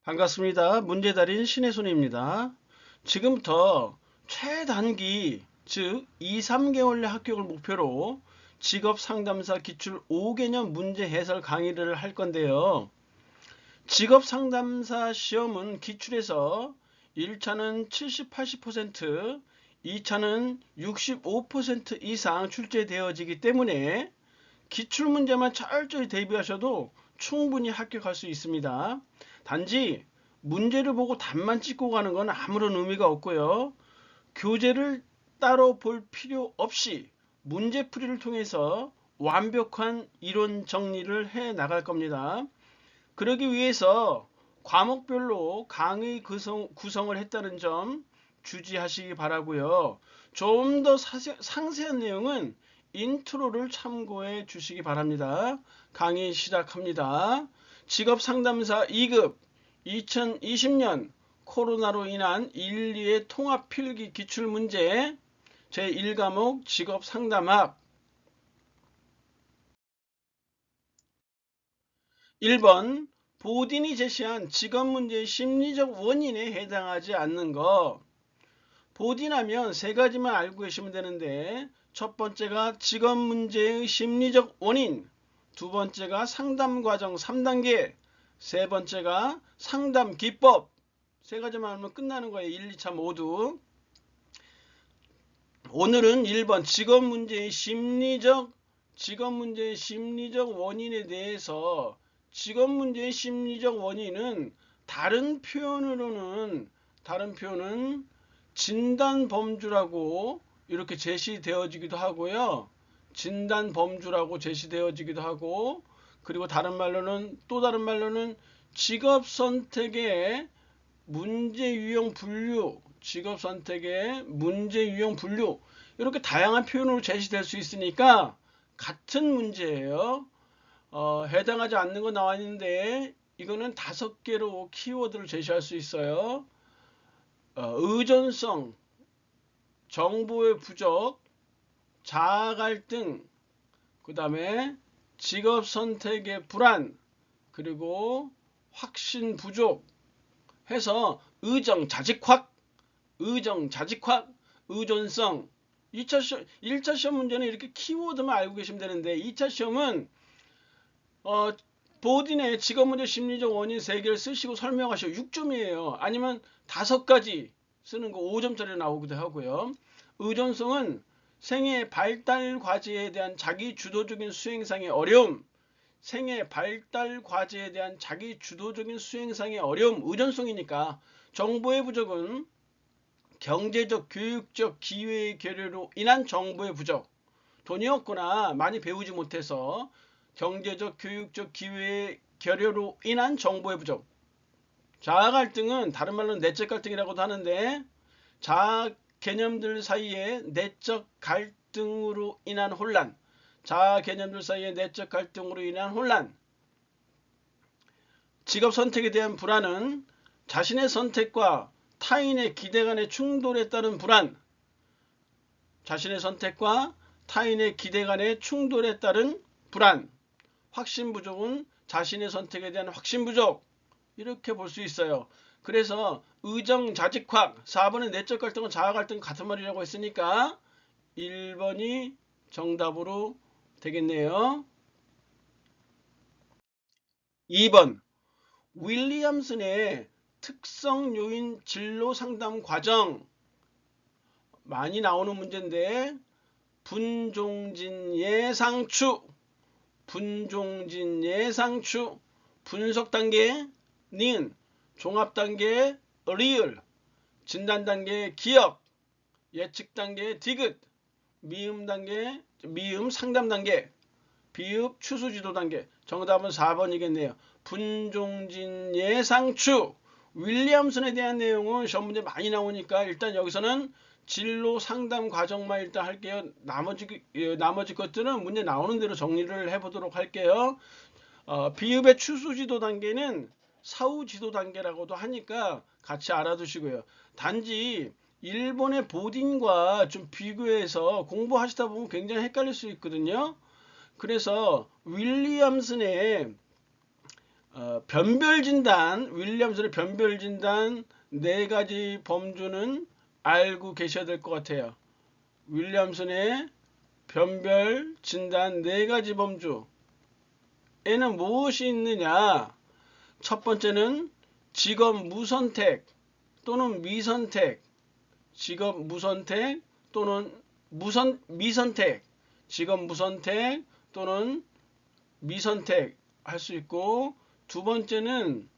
반갑습니다. 문제달인 신혜손입니다. 지금부터 최단기, 즉 2, 3개월 내 합격을 목표로 직업상담사 기출 5개년 문제 해설 강의를 할 건데요. 직업상담사 시험은 기출에서 1차는 70, 80%, 2차는 65% 이상 출제되어지기 때문에 기출문제만 철저히 대비하셔도 충분히 합격할 수 있습니다. 단지 문제를 보고 답만 찍고 가는 건 아무런 의미가 없고요. 교재를 따로 볼 필요 없이 문제풀이를 통해서 완벽한 이론 정리를 해 나갈 겁니다. 그러기 위해서 과목별로 강의 구성을 했다는 점 주지하시기 바라고요. 좀 더 상세한 내용은 인트로를 참고해 주시기 바랍니다. 강의 시작합니다. 직업상담사 2급 2020년 코로나로 인한 1, 2의 통합 필기 기출문제 제1과목 직업상담학 1번 보딘이 제시한 직업문제의 심리적 원인에 해당하지 않는 것. 보딘하면 세 가지만 알고 계시면 되는데 첫 번째가 직업문제의 심리적 원인, 두 번째가 상담과정 3단계, 세 번째가 상담 기법. 세 가지만 알면 끝나는 거예요. 1, 2차 모두. 오늘은 1번 직업문제의 심리적 원인에 대해서 직업문제의 심리적 원인은 다른 표현은 진단범주라고 이렇게 제시되어지기도 하고요. 진단범주라고 제시되어지기도 하고, 그리고 다른 말로는 직업선택의 문제유형 분류, 이렇게 다양한 표현으로 제시될 수 있으니까 같은 문제예요. 해당하지 않는 거 나와 있는데 이거는 5개로 키워드를 제시할 수 있어요. 의존성, 정보의 부족, 자아갈등, 그 다음에 직업선택의 불안, 그리고 확신 부족 해서 의정자직확, 의존성. 1차 시험 문제는 이렇게 키워드만 알고 계시면 되는데 2차 시험은 보딘의 직업문제 심리적 원인 3개를 쓰시고 설명하시고 6점이에요. 아니면 5가지 쓰는 거 5점짜리 나오기도 하고요. 의존성은 생애 발달 과제에 대한 자기 주도적인 수행상의 어려움, 의존성이니까. 정보의 부족은 경제적, 교육적, 기회의 결여로 인한 정보의 부족. 돈이 없거나 많이 배우지 못해서 경제적, 교육적, 기회의 결여로 인한 정보의 부족. 자아 갈등은 다른 말로는 내적 갈등이라고도 하는데 자아 개념들 사이에 내적 갈등으로 인한 혼란. 직업 선택에 대한 불안은 자신의 선택과 타인의 기대 간의 충돌에 따른 불안. 확신 부족은 자신의 선택에 대한 확신 부족. 이렇게 볼 수 있어요. 그래서 의정자직확, 4번의 내적 갈등은 자아 갈등 같은 말이라고 했으니까 1번이 정답으로 되겠네요. 2번 윌리엄슨의 특성 요인 진로 상담 과정. 많이 나오는 문제인데 분종진 예상추, 분석 단계 니은, 종합 단계 리을, 진단 단계 기억, 예측 단계 디귿, 미음 상담 단계, 비읍 추수 지도 단계. 정답은 4번이겠네요. 분종진 예상추. 윌리엄슨에 대한 내용은 시험 문제 많이 나오니까 일단 여기서는 진로 상담 과정만 일단 할게요. 나머지 것들은 문제 나오는 대로 정리를 해보도록 할게요. 비읍의 추수 지도 단계는 사후 지도 단계라고도 하니까 같이 알아두시고요. 단지 일본의 보딘과 좀 비교해서 공부하시다 보면 굉장히 헷갈릴 수 있거든요. 그래서 윌리엄슨의 변별진단, 윌리엄슨의 변별진단 4가지 범주는 알고 계셔야 될 것 같아요. 윌리엄슨의 변별진단 4가지 범주. 에는 무엇이 있느냐? 첫 번째는 직업 무선택 또는 미선택, 직업 무선택 또는 미선택, 직업 무선택 또는 미선택 할 수 있고, 두 번째는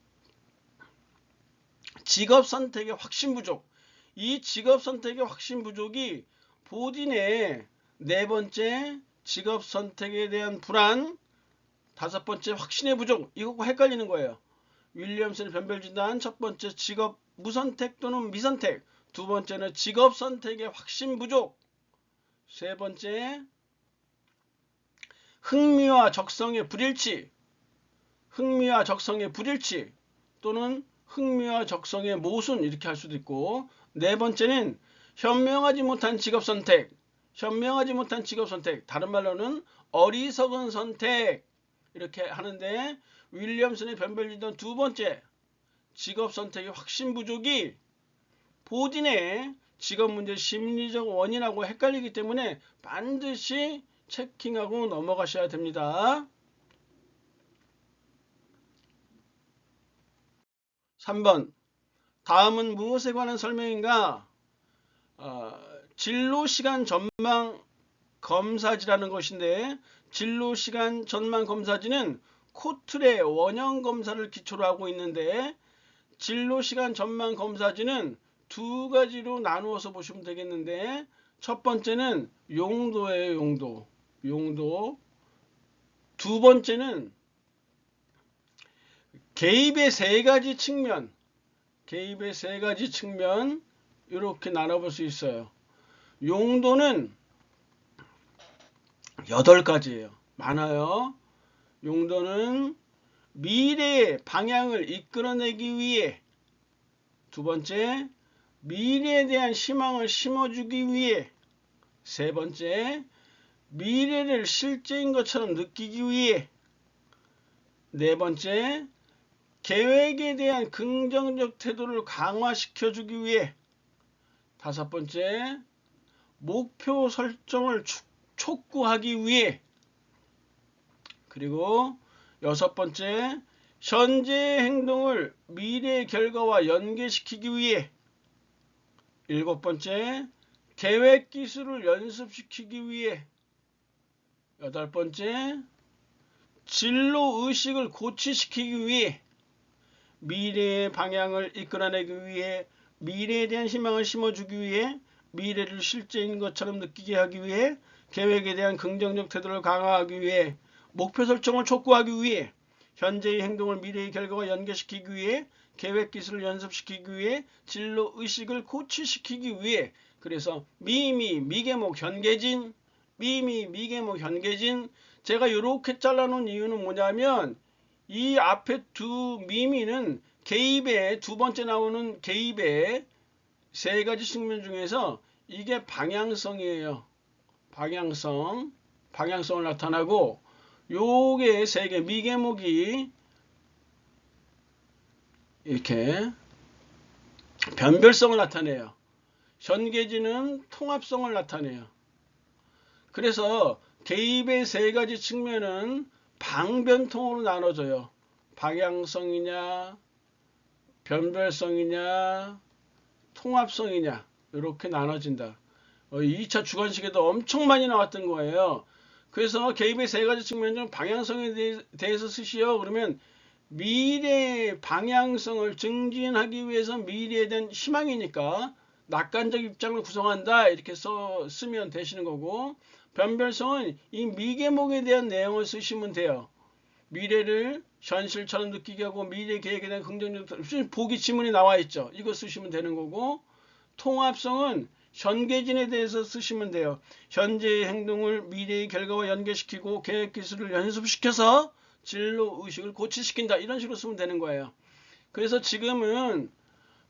직업 선택의 확신 부족. 이 직업 선택의 확신 부족이 보딘의 4번째 직업 선택에 대한 불안, 5번째 확신의 부족, 이것과 헷갈리는 거예요. 윌리엄슨의 변별진단 첫 번째 직업 무선택 또는 미선택, 두 번째는 직업 선택의 확신 부족, 세 번째 흥미와 적성의 불일치, 흥미와 적성의 불일치 또는 흥미와 적성의 모순, 이렇게 할 수도 있고, 네 번째는 현명하지 못한 직업 선택, 현명하지 못한 직업 선택, 다른 말로는 어리석은 선택, 이렇게 하는데, 윌리엄슨의 변별진단 두 번째 직업 선택의 확신 부족이 보딘의 직업 문제 심리적 원인하고 헷갈리기 때문에 반드시 체킹하고 넘어가셔야 됩니다. 3번, 다음은 무엇에 관한 설명인가? 진로시간 전망 검사지라는 것인데, 진로시간 전망 검사지는 코틀의 원형 검사를 기초로 하고 있는데, 진로시간 전망 검사지는 2가지로 나누어서 보시면 되겠는데, 첫 번째는 용도예요. 용도. 두 번째는 개입의 3가지 측면, 개입의 3가지 측면, 이렇게 나눠볼 수 있어요. 용도는 8가지예요. 많아요. 용도는 미래의 방향을 이끌어내기 위해, 두 번째 미래에 대한 희망을 심어주기 위해, 세 번째 미래를 실제인 것처럼 느끼기 위해, 네 번째 계획에 대한 긍정적 태도를 강화시켜주기 위해, 다섯 번째 목표 설정을 촉구하기 위해, 그리고 여섯 번째 현재의 행동을 미래의 결과와 연계시키기 위해, 일곱 번째 계획 기술을 연습시키기 위해, 여덟 번째 진로 의식을 고취시키기 위해, 미래의 방향을 이끌어내기 위해, 미래에 대한 희망을 심어주기 위해, 미래를 실제인 것처럼 느끼게 하기 위해, 계획에 대한 긍정적 태도를 강화하기 위해, 목표 설정을 촉구하기 위해, 현재의 행동을 미래의 결과와 연계시키기 위해, 계획 기술을 연습시키기 위해, 진로 의식을 고취시키기 위해. 그래서 미계목 현계진, 미계목 현계진. 제가 이렇게 잘라놓은 이유는 뭐냐면, 이 앞에 두 미미는 개입의 두 번째 나오는 개입의 3가지 측면 중에서 이게 방향성이에요. 방향성을 나타나고, 요게 3개 미계목이 이렇게 변별성을 나타내요. 현계진은 통합성을 나타내요. 그래서 개입의 3가지 측면은 방변통으로 나눠져요. 방향성이냐, 변별성이냐, 통합성이냐, 이렇게 나눠진다. 2차 주관식에도 엄청 많이 나왔던 거예요. 그래서 개입의 3가지 측면 중 방향성에 대해서 쓰시오. 그러면 미래의 방향성을 증진하기 위해서 미래에 대한 희망이니까 낙관적 입장을 구성한다, 이렇게 쓰면 되시는 거고, 변별성은 이 미계목에 대한 내용을 쓰시면 돼요. 미래를 현실처럼 느끼게 하고 미래 계획에 대한 긍정적 보기 지문이 나와 있죠. 이거 쓰시면 되는 거고, 통합성은 현계진에 대해서 쓰시면 돼요. 현재의 행동을 미래의 결과와 연계시키고 계획 기술을 연습시켜서 진로 의식을 고취시킨다, 이런 식으로 쓰면 되는 거예요. 그래서 지금은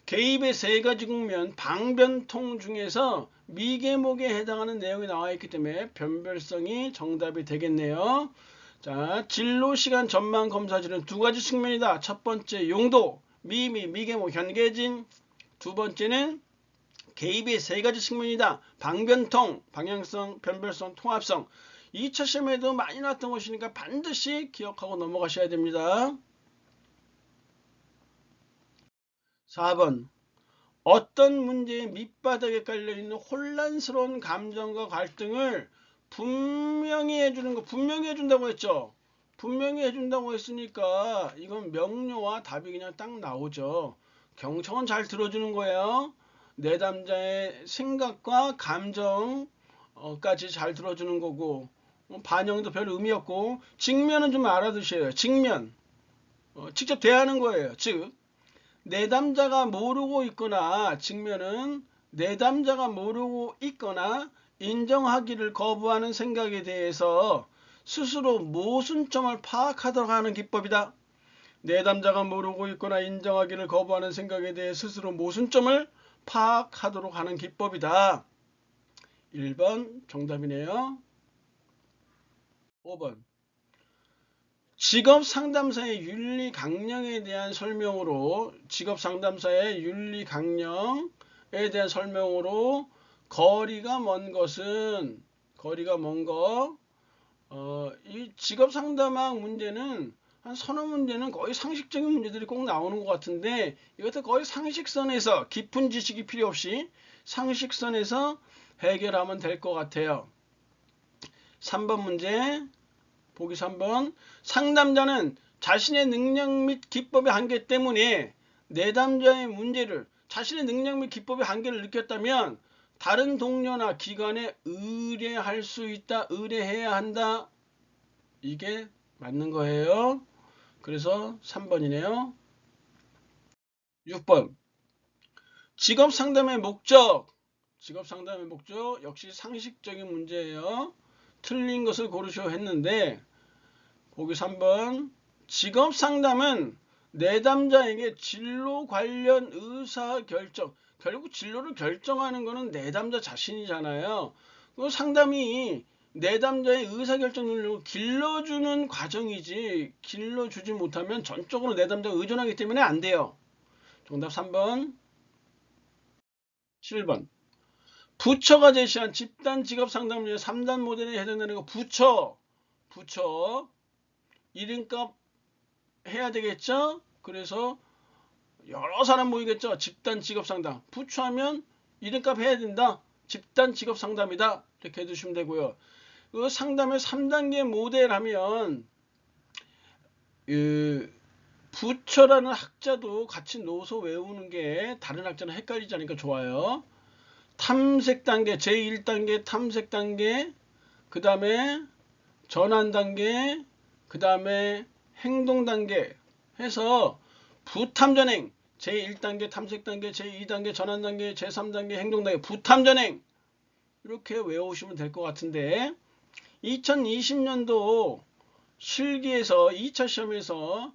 개입의 3가지 국면 방변통 중에서 미계목에 해당하는 내용이 나와 있기 때문에 변별성이 정답이 되겠네요. 자, 진로 시간 전망 검사지는 두 가지 측면이다. 첫 번째 용도, 미미, 미개모, 현계진. 두 번째는 개입의 세 가지 측면이다. 방변통, 방향성, 변별성, 통합성. 2차 시험에도 많이 나왔던 것이니까 반드시 기억하고 넘어가셔야 됩니다. 4번. 어떤 문제의 밑바닥에 깔려있는 혼란스러운 감정과 갈등을 분명히 해주는 거, 분명히 해준다고 했죠. 분명히 해준다고 했으니까 이건 명료와 답이 그냥 딱 나오죠. 경청은 잘 들어주는 거예요. 내담자의 생각과 감정까지 잘 들어주는 거고, 반영도 별 의미 없고, 직면은 좀 알아두셔요. 직면. 직접 대하는 거예요. 즉, 내담자가 모르고 있거나, 직면은 내담자가 모르고 있거나 인정하기를 거부하는 생각에 대해서 스스로 모순점을 파악하도록 하는 기법이다. 내담자가 모르고 있거나 인정하기를 거부하는 생각에 대해 스스로 모순점을 파악하도록 하는 기법이다. 1번 정답이네요. 5번. 직업상담사의 윤리 강령에 대한 설명으로, 직업상담사의 윤리 강령에 대한 설명으로 거리가 먼 것은, 거리가 먼 거, 이 직업상담학 문제는 한 서너 문제는 거의 상식적인 문제들이 꼭 나오는 것 같은데, 이것도 거의 상식선에서, 깊은 지식이 필요 없이 상식선에서 해결하면 될 것 같아요. 3번 문제, 보기 3번. 상담자는 자신의 능력 및 기법의 한계 때문에 내담자의 문제를, 자신의 능력 및 기법의 한계를 느꼈다면 다른 동료나 기관에 의뢰할 수 있다, 의뢰해야 한다. 이게 맞는 거예요. 그래서 3번이네요. 6번. 직업 상담의 목적. 직업 상담의 목적 역시 상식적인 문제예요. 틀린 것을 고르셔 했는데, 보기 3번. 직업 상담은 내담자에게 진로 관련 의사결정, 결국 진로를 결정하는 것은 내담자 자신이잖아요. 그 상담이 내담자의 의사결정 능력을 길러주는 과정이지, 길러주지 못하면 전적으로 내담자가 의존하기 때문에 안 돼요. 정답 3번. 7번. 부처가 제시한 집단 직업 상담률 3단 모델에 해당되는 거, 부처. 이름값 해야 되겠죠? 그래서 여러 사람 모이겠죠? 집단 직업 상담. 부처하면 이름값 해야 된다. 집단 직업 상담이다. 이렇게 해두시면 되고요. 그 상담의 3단계 모델 하면, 부처라는 학자도 같이 넣어서 외우는 게 다른 학자는 헷갈리지 않으니까 좋아요. 탐색 단계, 제1단계 탐색 단계, 그 다음에 전환 단계, 그 다음에 행동 단계 해서 부탐전행, 제1단계 탐색 단계, 제2단계 전환 단계, 제3단계 행동 단계, 부탐전행 이렇게 외우시면 될 것 같은데, 2020년도 실기에서 2차 시험에서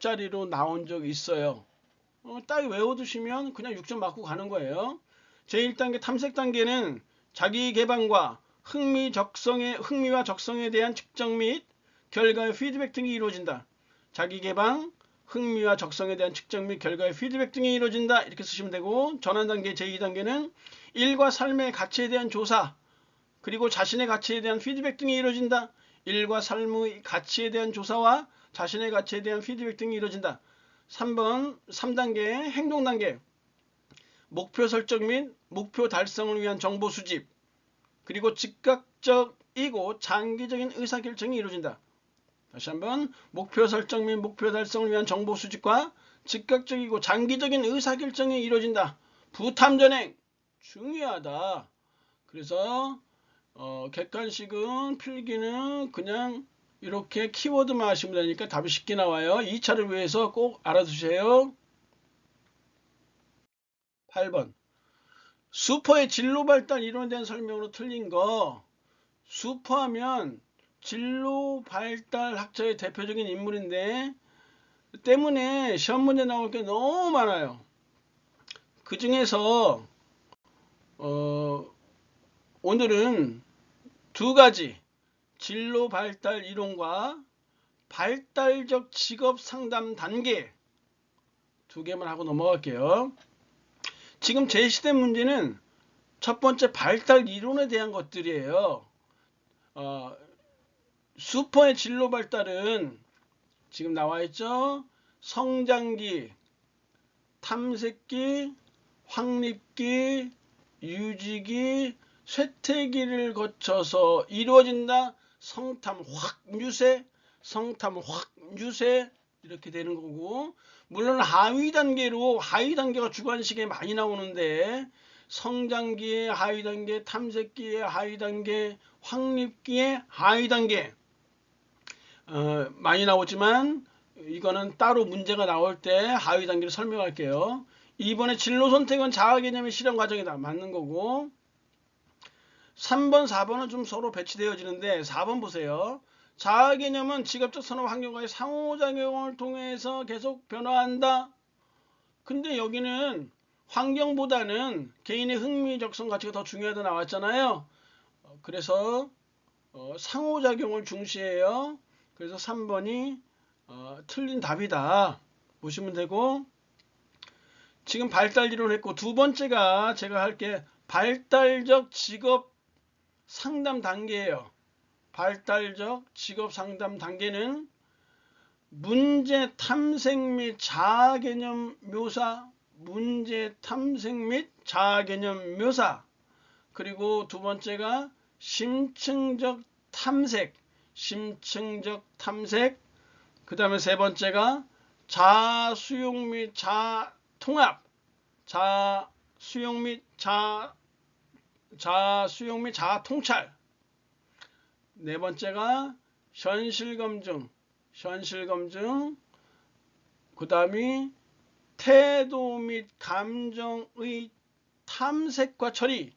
6점짜리로 나온 적이 있어요. 딱 외워두시면 그냥 6점 맞고 가는 거예요. 제1단계 탐색 단계는 자기 개방과 흥미와 적성에 대한 측정 및 결과의 피드백 등이 이루어진다. 자기 개방, 흥미와 적성에 대한 측정 및 결과의 피드백 등이 이루어진다. 이렇게 쓰시면 되고, 전환 단계 제2단계는 일과 삶의 가치에 대한 조사, 그리고 자신의 가치에 대한 피드백 등이 이루어진다. 일과 삶의 가치에 대한 조사와 자신의 가치에 대한 피드백 등이 이루어진다. 3번 3단계 행동 단계, 목표 설정 및 목표 달성을 위한 정보 수집, 그리고 즉각적이고 장기적인 의사결정이 이루어진다. 다시 한번, 목표 설정 및 목표 달성을 위한 정보 수집과 즉각적이고 장기적인 의사결정이 이루어진다. 부탐전행 중요하다. 그래서 객관식은, 필기는 그냥 이렇게 키워드만 하시면 되니까 답이 쉽게 나와요. 2차를 위해서 꼭 알아두세요. 8번. 슈퍼의 진로 발달 이론에 대한 설명으로 틀린 거. 슈퍼하면 진로 발달 학자의 대표적인 인물인데, 때문에 시험 문제 나올 게 너무 많아요. 그 중에서 오늘은 두 가지 진로 발달 이론과 발달적 직업 상담 단계 두 개만 하고 넘어갈게요. 지금 제시된 문제는 첫 번째 발달 이론에 대한 것들이에요. 슈퍼의 진로 발달은 지금 나와 있죠. 성장기, 탐색기, 확립기, 유지기, 쇠퇴기를 거쳐서 이루어진다. 성탐 확유세, 성탐 확유세 이렇게 되는 거고, 물론 하위 단계가 주관식에 많이 나오는데 성장기의 하위 단계, 탐색기의 하위 단계, 확립기의 하위 단계 많이 나오지만 이거는 따로 문제가 나올 때 하위 단계를 설명할게요. 이번에 진로 선택은 자아 개념의 실현 과정이다. 맞는 거고, 3번, 4번은 좀 서로 배치되어지는데 4번 보세요. 자아 개념은 직업적 선호 환경과의 상호작용을 통해서 계속 변화한다. 근데 여기는 환경보다는 개인의 흥미, 적성, 가치가 더 중요하다 나왔잖아요. 그래서 상호작용을 중시해요. 그래서 3번이 틀린 답이다 보시면 되고, 지금 발달 이론 했고, 두 번째가 제가 할게 발달적 직업 상담 단계예요. 발달적 직업 상담 단계는 문제 탐색 및 자아 개념 묘사, 문제 탐색 및 자아 개념 묘사, 그리고 두 번째가 심층적 탐색, 그 다음에 세 번째가 자아 수용 및 자아 통합, 자아 수용 및 자아 통찰, 네 번째가 현실 검증, 그 다음이 태도 및 감정의 탐색과 처리,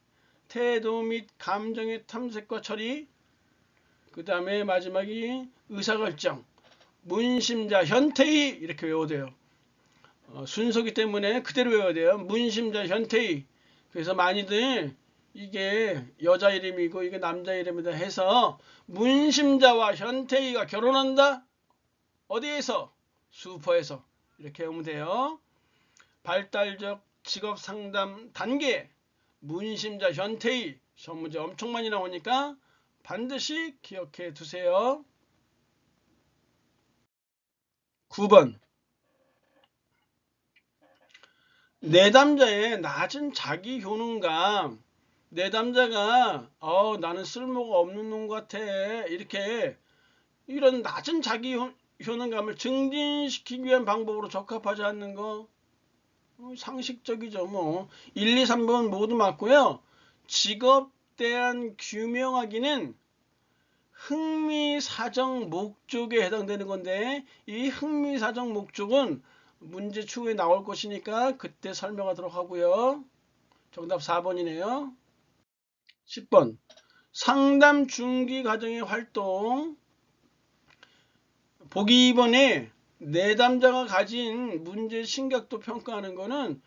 그 다음에 마지막이 의사결정, 문심자 현태의 이렇게 외워야 돼요. 순서기 때문에 그대로 외워야 돼요. 문심자 현태의. 그래서 많이들 이게 여자 이름이고 이게 남자 이름이다 해서 문심자와 현태의가 결혼한다? 어디에서? 슈퍼에서. 이렇게 외우면 돼요. 발달적 직업 상담 단계, 문심자 현태의. 시험 문제 엄청 많이 나오니까 반드시 기억해 두세요. 9번. 내담자의 낮은 자기 효능감. 내담자가 나는 쓸모가 없는 놈 같아, 이렇게 이런 낮은 자기 효능감을 증진시키기 위한 방법으로 적합하지 않는 거 상식적이죠. 뭐 1, 2, 3번 모두 맞고요. 직업 대한 규명하기는 흥미사정 목적에 해당되는 건데, 이 흥미사정 목적은 문제 추후에 나올 것이니까 그때 설명하도록 하고요. 정답 4번이네요. 10번. 상담 중기 과정의 활동. 보기 2번에 내담자가 가진 문제 심각도 평가하는 것은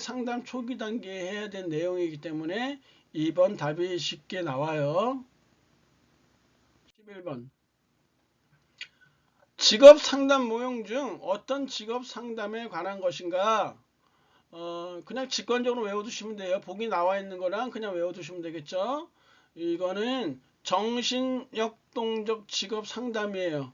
상담 초기 단계에 해야 될 내용이기 때문에 2번 답이 쉽게 나와요. 11번. 직업 상담 모형 중 어떤 직업 상담에 관한 것인가? 그냥 직관적으로 외워두시면 돼요. 보기 나와 있는 거랑 그냥 외워두시면 되겠죠. 이거는 정신역동적 직업 상담이에요.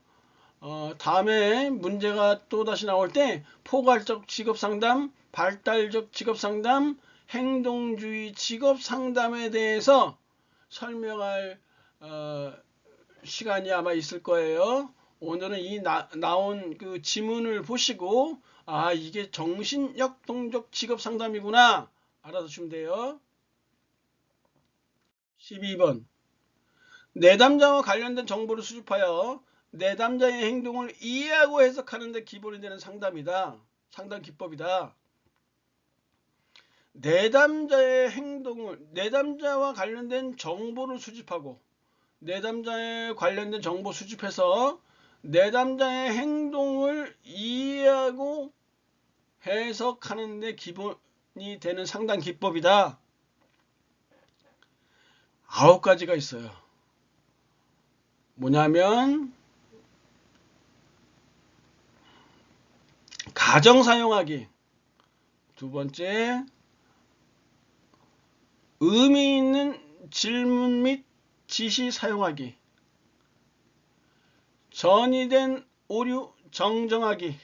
다음에 문제가 또 다시 나올 때 포괄적 직업 상담, 발달적 직업 상담, 행동주의 직업 상담에 대해서 설명할 시간이 아마 있을 거예요. 오늘은 이 나온 그 지문을 보시고 이게 정신역동적 직업 상담이구나 알아두시면 돼요. 12번. 내담자와 관련된 정보를 수집하여 내담자의 행동을 이해하고 해석하는 데 기본이 되는 상담이다. 상담 기법이다. 내담자와 관련된 정보를 수집하고, 내담자에 관련된 정보 수집해서 내담자의 행동을 이해하고 해석하는 데 기본이 되는 상담 기법이다. 9가지가 있어요. 뭐냐면 가정 사용하기. 두 번째, 의미 있는 질문 및 지시 사용하기. 전이된 오류 정정하기.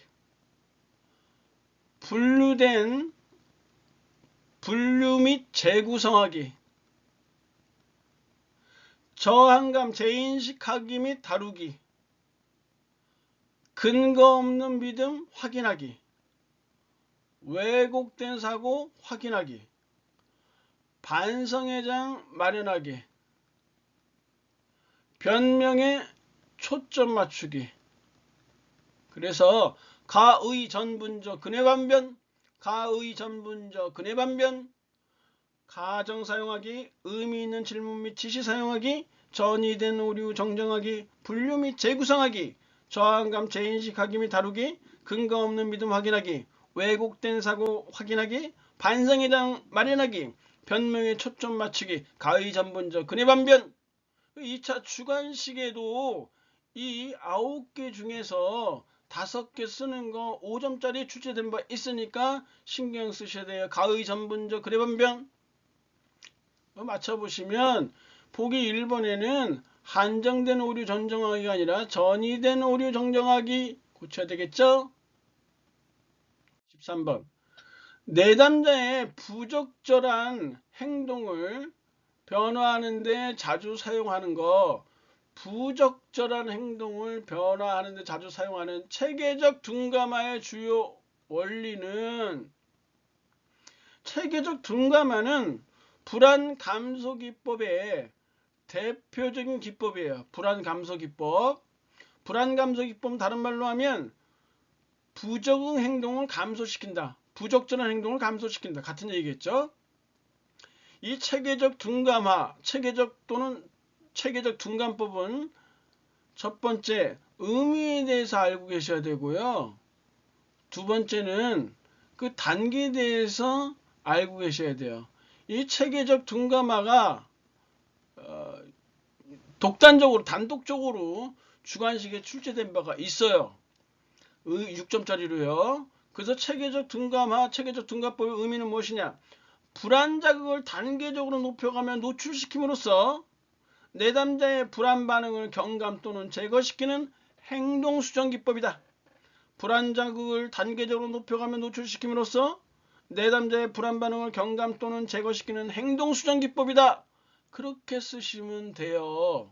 분류된 분류 및 재구성하기. 저항감 재인식하기 및 다루기. 근거 없는 믿음 확인하기. 왜곡된 사고 확인하기. 반성의 장 마련하기. 변명에 초점 맞추기. 그래서 가의 전분저 근의 반변, 가의 전분저 근의 반변, 가정 사용하기, 의미 있는 질문 및 지시 사용하기, 전이된 오류 정정하기, 분류 및 재구성하기, 저항감 재인식하기 및 다루기, 근거 없는 믿음 확인하기, 왜곡된 사고 확인하기, 반성의 장 마련하기, 변명에 초점 맞추기, 가의 전분저 근의 반변. 2차 주관식에도 이 9개 중에서 5개 쓰는 거 5점짜리 출제된 바 있으니까 신경 쓰셔야 돼요. 가의 전분저 근의 반변. 맞춰보시면 보기 1번에는 한정된 오류 정정하기가 아니라 전이된 오류 정정하기 고쳐야 되겠죠? 13번. 내담자의 부적절한 행동을 변화하는 데 자주 사용하는 거. 부적절한 행동을 변화하는 데 자주 사용하는 체계적 둔감화의 주요 원리는, 체계적 둔감화는 불안 감소 기법의 대표적인 기법이에요. 불안 감소 기법. 불안 감소 기법은 다른 말로 하면 부적응 행동을 감소시킨다. 부적절한 행동을 감소시킨다. 같은 얘기겠죠? 이 체계적 둔감화, 체계적 둔감법은 첫 번째, 의미에 대해서 알고 계셔야 되고요. 두 번째는 그 단계에 대해서 알고 계셔야 돼요. 이 체계적 둔감화가 독단적으로, 단독적으로 주관식에 출제된 바가 있어요. 6점짜리로요. 그래서 체계적 둔감화, 체계적 둔감법의 의미는 무엇이냐? 불안 자극을 단계적으로 높여가며 노출시킴으로써 내담자의 불안 반응을 경감 또는 제거시키는 행동 수정 기법이다. 불안 자극을 단계적으로 높여가며 노출시킴으로써 내담자의 불안 반응을 경감 또는 제거시키는 행동 수정 기법이다. 그렇게 쓰시면 돼요.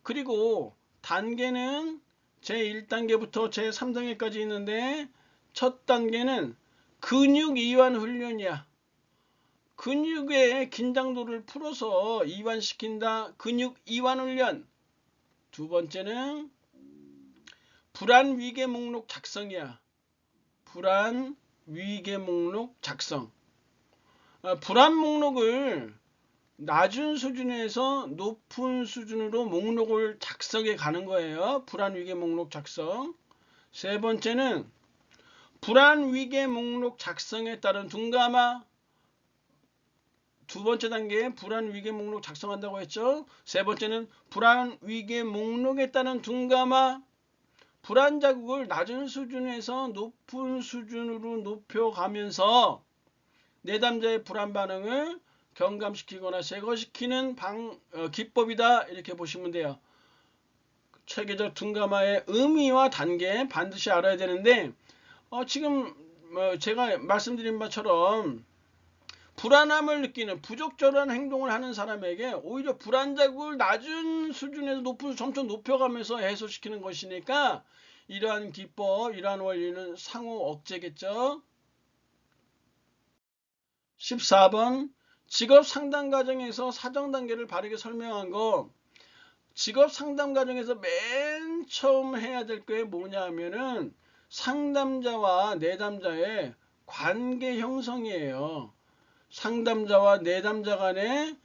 그리고 단계는 제1단계부터 제3단계까지 있는데, 첫 단계는 근육 이완 훈련이야. 근육의 긴장도를 풀어서 이완시킨다. 근육 이완 훈련. 두 번째는 불안 위계 목록 작성이야. 불안 위계 목록 작성. 불안 목록을 낮은 수준에서 높은 수준으로 목록을 작성해 가는 거예요. 불안 위계 목록 작성. 세 번째는 불안 위계 목록 작성에 따른 둔감화. 두 번째 단계에 불안 위계 목록 작성한다고 했죠. 세 번째는 불안 위계 목록에 따른 둔감화. 불안 자극을 낮은 수준에서 높은 수준으로 높여가면서 내담자의 불안 반응을 경감시키거나 제거시키는 기법이다. 이렇게 보시면 돼요. 체계적 둔감화의 의미와 단계 반드시 알아야 되는데, 지금 제가 말씀드린 바처럼 불안함을 느끼는 부적절한 행동을 하는 사람에게 오히려 불안 자극을 낮은 수준에서 높은 점점 높여가면서 해소시키는 것이니까 이러한 기법, 이러한 원리는 상호 억제겠죠. 14번. 직업 상담 과정에서 사정 단계를 바르게 설명한 거. 직업 상담 과정에서 맨 처음 해야 될 게 뭐냐 하면은 상담자와 내담자의 관계 형성이에요. 상담자와 내담자 간에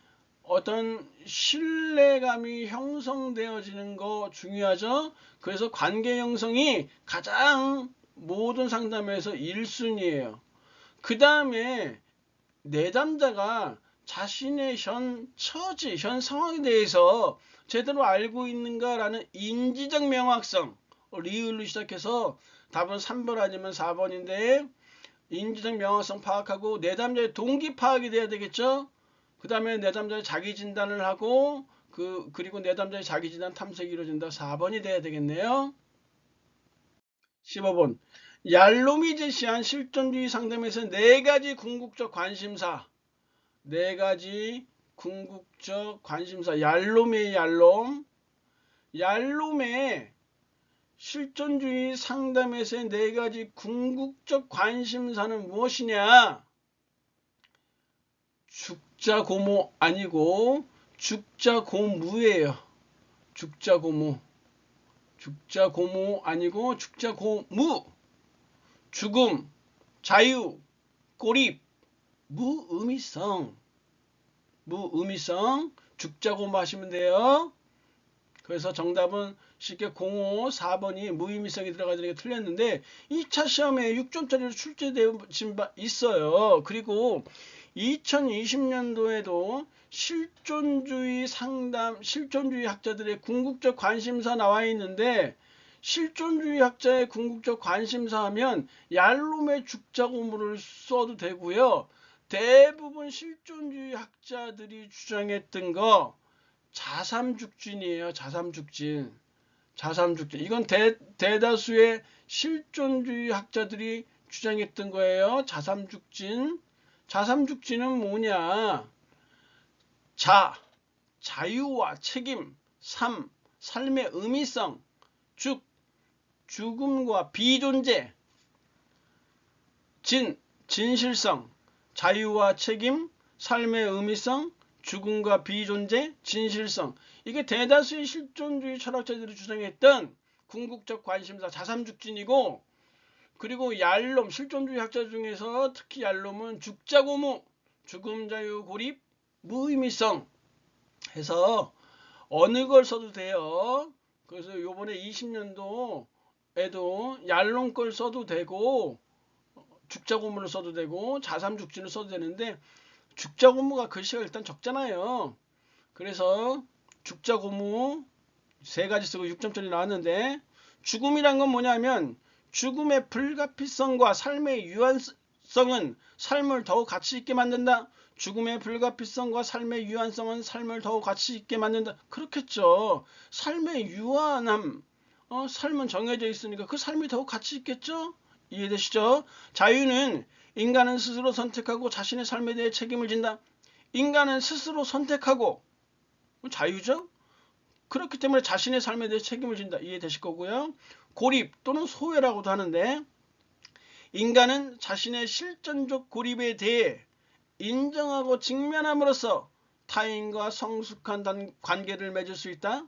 어떤 신뢰감이 형성되어지는 거 중요하죠. 그래서 관계 형성이 가장 모든 상담에서 1순위예요. 그 다음에 내담자가 자신의 현 처지, 현 상황에 대해서 제대로 알고 있는가라는 인지적 명확성, 리을로 시작해서 답은 3번 아니면 4번인데 인지적 명확성 파악하고 내담자의 동기 파악이 돼야 되겠죠. 그 다음에 내담자의 자기 진단을 하고 그리고 내담자의 자기 진단 탐색이 이루어진다. 4번이 돼야 되겠네요. 15번 얄롬이 제시한 실존주의 상담에서 4가지 궁극적 관심사, 4가지 궁극적 관심사, 얄롬의 얄롬의 실존주의 상담에서의 4가지 궁극적 관심사는 무엇이냐? 죽자고모 아니고 죽자고무예요. 죽자고모. 죽자고모 아니고 죽자고무. 죽음, 자유, 고립, 무의미성. 죽자고무 하시면 돼요. 그래서 정답은 쉽게 05, 4번이 무의미성이 들어가는 게 틀렸는데 2차 시험에 6점짜리로 출제되어 있어요. 그리고 2020년도에도 실존주의 상담, 실존주의 학자들의 궁극적 관심사 나와 있는데 실존주의 학자의 궁극적 관심사 하면 얄롬의 죽자고무를 써도 되고요. 대부분 실존주의 학자들이 주장했던 거 자삼죽진이에요. 자삼죽진. 이건 대다수의 실존주의 학자들이 주장했던 거예요. 자삼죽진. 자삼죽진은 뭐냐? 자유와 책임. 삶의 의미성. 죽음과 비존재. 진실성. 자유와 책임, 삶의 의미성, 죽음과 비존재, 진실성. 이게 대다수의 실존주의 철학자들이 주장했던 궁극적 관심사 자삼죽진이고, 그리고 얄롬, 실존주의 학자 중에서 특히 얄롬은 죽자고무, 죽음, 자유, 고립, 무의미성 해서 어느 걸 써도 돼요. 그래서 요번에 20년도에도 얄롬 걸 써도 되고 죽자고무를 써도 되고 자삼죽진을 써도 되는데 죽자고무가 글씨가 일단 적잖아요. 그래서 죽자고무 3가지 쓰고 6점짜리 나왔는데 죽음이란 건 뭐냐면 죽음의 불가피성과 삶의 유한성은 삶을 더욱 가치 있게 만든다. 죽음의 불가피성과 삶의 유한성은 삶을 더욱 가치 있게 만든다. 그렇겠죠. 삶의 유한함, 삶은 정해져 있으니까 그 삶이 더욱 가치 있겠죠. 이해되시죠? 자유는 인간은 스스로 선택하고 자신의 삶에 대해 책임을 진다. 인간은 스스로 선택하고 자유죠? 그렇기 때문에 자신의 삶에 대해 책임을 진다. 이해되실 거고요. 고립 또는 소외라고도 하는데 인간은 자신의 실존적 고립에 대해 인정하고 직면함으로써 타인과 성숙한 관계를 맺을 수 있다.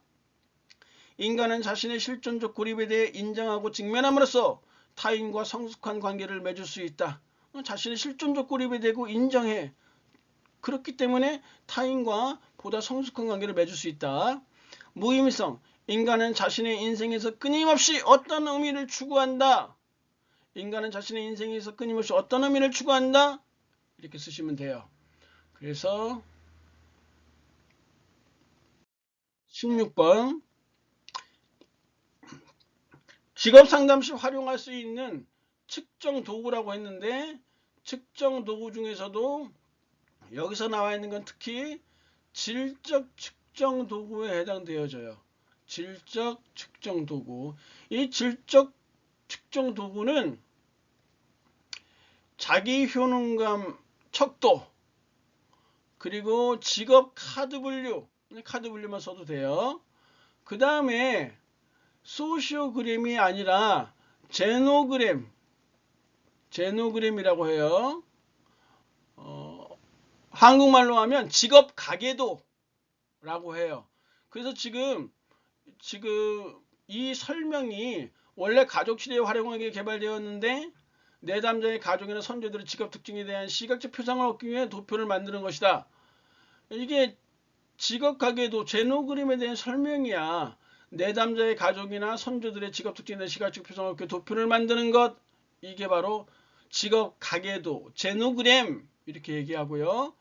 인간은 자신의 실존적 고립에 대해 인정하고 직면함으로써 타인과 성숙한 관계를 맺을 수 있다. 자신의 실존적 고립에 대고 인정해. 그렇기 때문에 타인과 보다 성숙한 관계를 맺을 수 있다. 무의미성. 인간은 자신의 인생에서 끊임없이 어떤 의미를 추구한다. 인간은 자신의 인생에서 끊임없이 어떤 의미를 추구한다. 이렇게 쓰시면 돼요. 그래서 16번 직업상담 시 활용할 수 있는 측정 도구라고 했는데 측정 도구 중에서도 여기서 나와 있는 건 특히 질적 측정 도구에 해당되어져요. 질적 측정 도구. 이 질적 측정 도구는 자기 효능감 척도 그리고 직업 카드 분류만 써도 돼요. 그 다음에 소시오그램이 아니라 제노그램이라고 해요. 한국말로 하면 직업 가계도라고 해요. 그래서 지금 이 설명이 원래 가족치료에 활용하기에 개발되었는데 내담자의 가족이나 선조들의 직업 특징에 대한 시각적 표상을 얻기 위해 도표를 만드는 것이다. 이게 직업 가계도 제노그램에 대한 설명이야. 내담자의 가족이나 선조들의 직업 특징에 대한 시각적 표상을 얻기 위해 도표를 만드는 것. 이게 바로 직업 가계도 제노그램 이렇게 얘기하고요.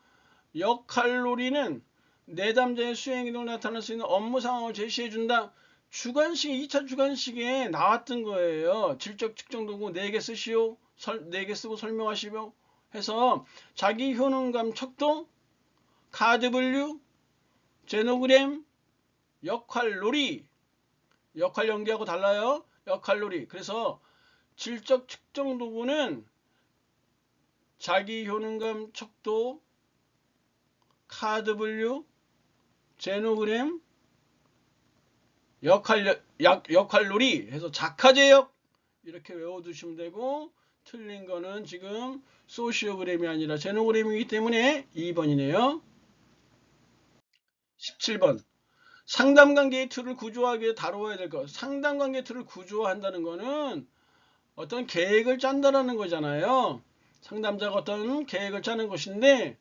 역할놀이는 내담자의 수행이동 나타날 수 있는 업무 상황을 제시해준다. 주관식 2차 주관식에 나왔던 거예요. 질적 측정 도구 4개 쓰시오. 4개 쓰고 설명하시오. 해서 자기 효능감 척도, 카드 분류, 제노그램, 역할놀이. 역할 연기하고 달라요. 역할놀이. 그래서 질적 측정 도구는 자기 효능감 척도, 카드 분류, 제노그램, 역할놀이 해서 작화제역 이렇게 외워두시면 되고, 틀린 거는 지금 소시오그램이 아니라 제노그램이기 때문에 2번이네요. 17번. 상담관계의 틀을 구조하기 위해 다루어야 될 것. 상담관계 틀을 구조한다는 거는 어떤 계획을 짠다라는 거잖아요. 상담자가 어떤 계획을 짜는 것인데,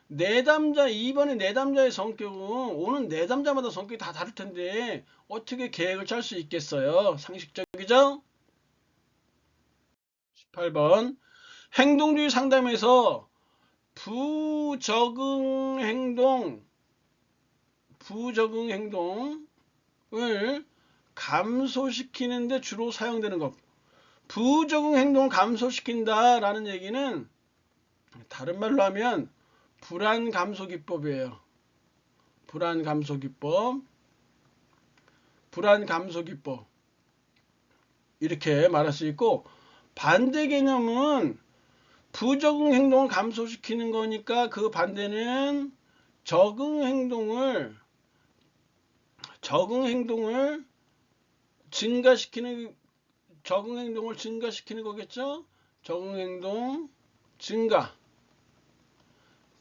내담자 2번의 내담자의 성격은 오는 내담자마다 성격이 다 다를 텐데 어떻게 계획을 짤 수 있겠어요? 상식적이죠? 18번. 행동주의 상담에서 부적응 행동을 감소시키는데 주로 사용되는 것. 부적응 행동을 감소시킨다라는 얘기는 다른 말로 하면 불안 감소 기법이에요. 불안 감소 기법. 이렇게 말할 수 있고, 반대 개념은 부적응 행동을 감소시키는 거니까 그 반대는 적응 행동을 증가시키는 거겠죠? 적응 행동 증가.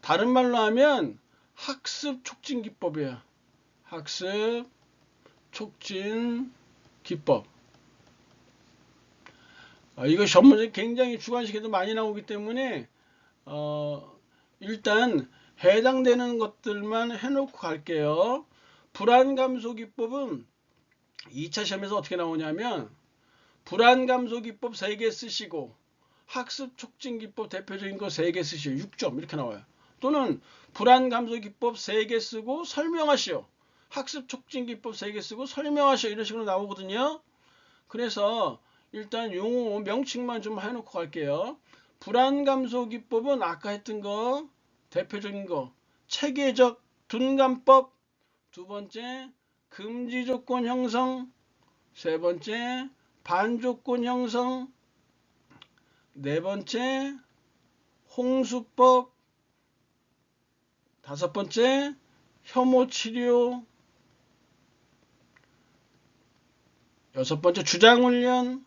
다른 말로 하면 학습 촉진 기법이에요. 학습 촉진 기법. 이거 전문적인 굉장히 주관식에도 많이 나오기 때문에 일단 해당되는 것들만 해놓고 갈게요. 불안 감소 기법은 2차 시험에서 어떻게 나오냐면 불안 감소 기법 3개 쓰시고 학습 촉진 기법 대표적인 거 3개 쓰시오. 6점 이렇게 나와요. 또는 불안 감소 기법 3개 쓰고 설명하시오. 학습 촉진 기법 3개 쓰고 설명하시오. 이런 식으로 나오거든요. 그래서 일단 용어 명칭만 좀 해놓고 갈게요. 불안 감소 기법은 아까 했던 거 대표적인 거 체계적 둔감법, 2번째 금지 조건 형성, 3번째 반조건 형성, 4번째 홍수법, 5번째 혐오 치료, 6번째 주장 훈련,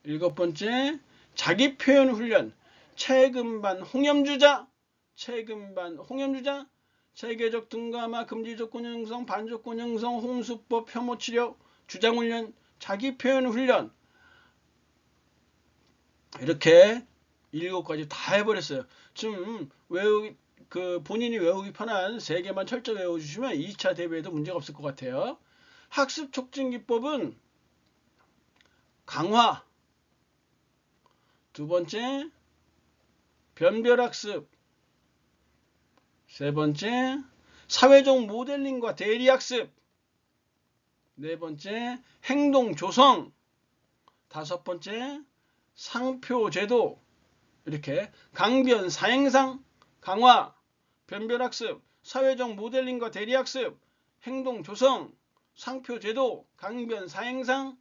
7번째 자기 표현 훈련, 체금반 홍염주자, 체계적 둔감화, 금지 조건 형성, 반조건 형성, 홍수법, 혐오 치료, 주장 훈련, 자기 표현 훈련. 이렇게 7가지 다 해버렸어요. 지금 본인이 외우기 편한 3개만 철저히 외워주시면 2차 대비에도 문제가 없을 것 같아요. 학습 촉진 기법은 강화, 2번째 변별학습, 3번째 사회적 모델링과 대리학습, 4번째 행동 조성, 5번째 상표제도. 이렇게 강변 사행상, 강화, 변별학습, 사회적 모델링과 대리학습, 행동 조성, 상표제도, 강변 사행상.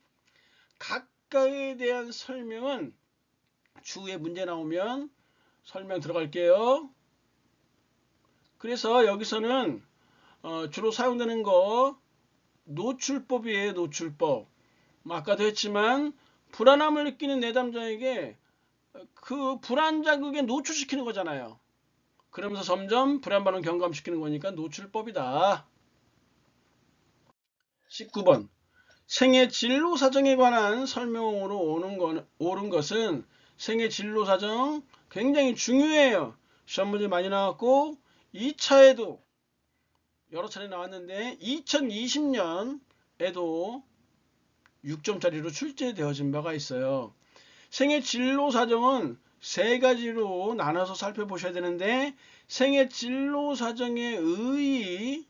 각각에 대한 설명은 추후에 문제 나오면 설명 들어갈게요. 그래서 여기서는 주로 사용되는 거 노출법이에요. 노출법. 아까도 했지만 불안함을 느끼는 내담자에게 그 불안 자극에 노출시키는 거잖아요. 그러면서 점점 불안 반응 경감시키는 거니까 노출법이다. 19번. 생애 진로 사정에 관한 설명으로 옳은 것은 생애 진로 사정 굉장히 중요해요. 시험 문제 많이 나왔고 2차에도 여러 차례 나왔는데 2020년에도 6점짜리로 출제되어진 바가 있어요. 생애 진로 사정은 세 가지로 나눠서 살펴보셔야 되는데, 생애 진로 사정의 의의,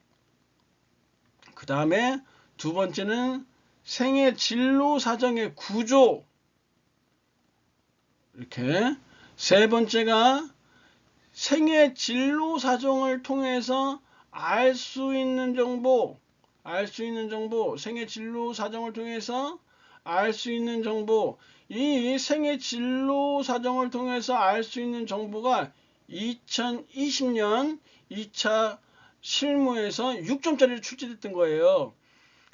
그 다음에 두 번째는 생애 진로 사정의 구조, 이렇게 세 번째가 생애 진로 사정을 통해서 알 수 있는 정보, 생애 진로 사정을 통해서 알 수 있는 정보, 이 생애 진로 사정을 통해서 알 수 있는 정보가 2020년 2차 실무에서 6점짜리로 출제됐던 거예요.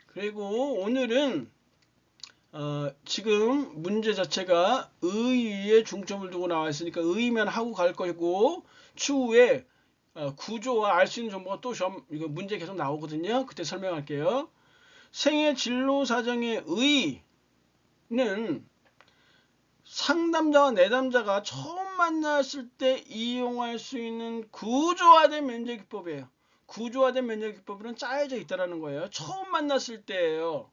그리고 오늘은 지금 문제 자체가 의의에 중점을 두고 나와 있으니까 의의만 하고 갈 거고, 추후에 구조와 알 수 있는 정보가 또 이거 문제 계속 나오거든요. 그때 설명할게요. 생애 진로 사정의 의의는 상담자와 내담자가 처음 만났을 때 이용할 수 있는 구조화된 면제기법이에요. 구조화된 면제기법은 짜여져 있다는 거예요. 처음 만났을 때예요.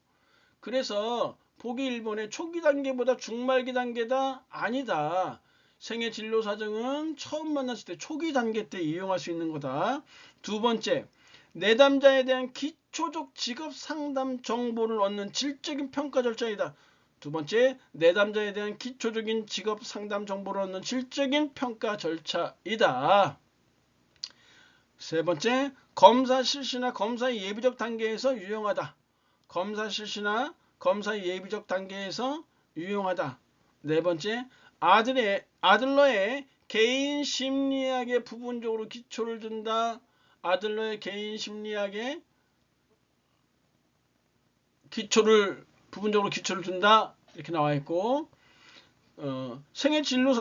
그래서 보기 1번에 초기 단계보다 중말기 단계다? 아니다. 생애 진로 사정은 처음 만났을 때 초기 단계 때 이용할 수 있는 거다. 두 번째, 내담자에 대한 기초적 직업 상담 정보를 얻는 질적인 평가 절차이다. 두 번째, 내담자에 대한 기초적인 직업 상담 정보를 얻는 질적인 평가 절차이다. 세 번째, 검사 실시나 검사의 예비적 단계에서 유용하다. 검사 실시나 검사의 예비적 단계에서 유용하다. 네 번째, 아들러의 개인 심리학에 부분적으로 기초를 둔다. 아들러의 개인 심리학에 부분적으로 기초를 둔다. 이렇게 나와 있고,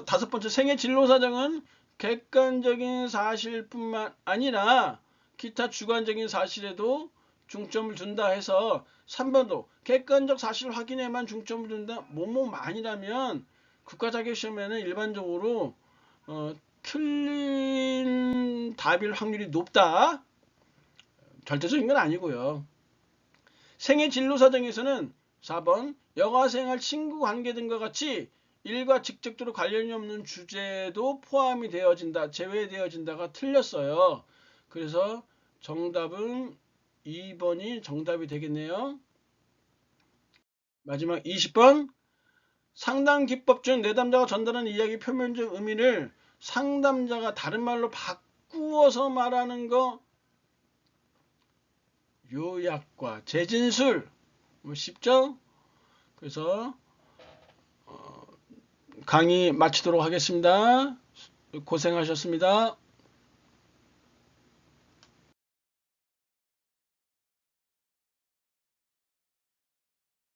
다섯 번째, 생애 진로 사정은 객관적인 사실뿐만 아니라 기타 주관적인 사실에도 중점을 둔다 해서 3번도 객관적 사실 확인에만 중점을 둔다. 뭐뭐만이라면 국가자격시험에는 일반적으로 틀린 답일 확률이 높다. 절대적인 건 아니고요. 생애 진로 사정에서는 4번 여가생활 친구관계 등과 같이 일과 직접적으로 관련이 없는 주제도 포함이 되어진다, 제외되어진다가 틀렸어요. 그래서 정답은 2번이 정답이 되겠네요. 마지막 20번, 상담 기법 중 내담자가 전달하는 이야기 표면적 의미를 상담자가 다른 말로 바꾸어서 말하는 거, 요약과 재진술. 쉽죠? 그래서 강의 마치도록 하겠습니다. 고생하셨습니다.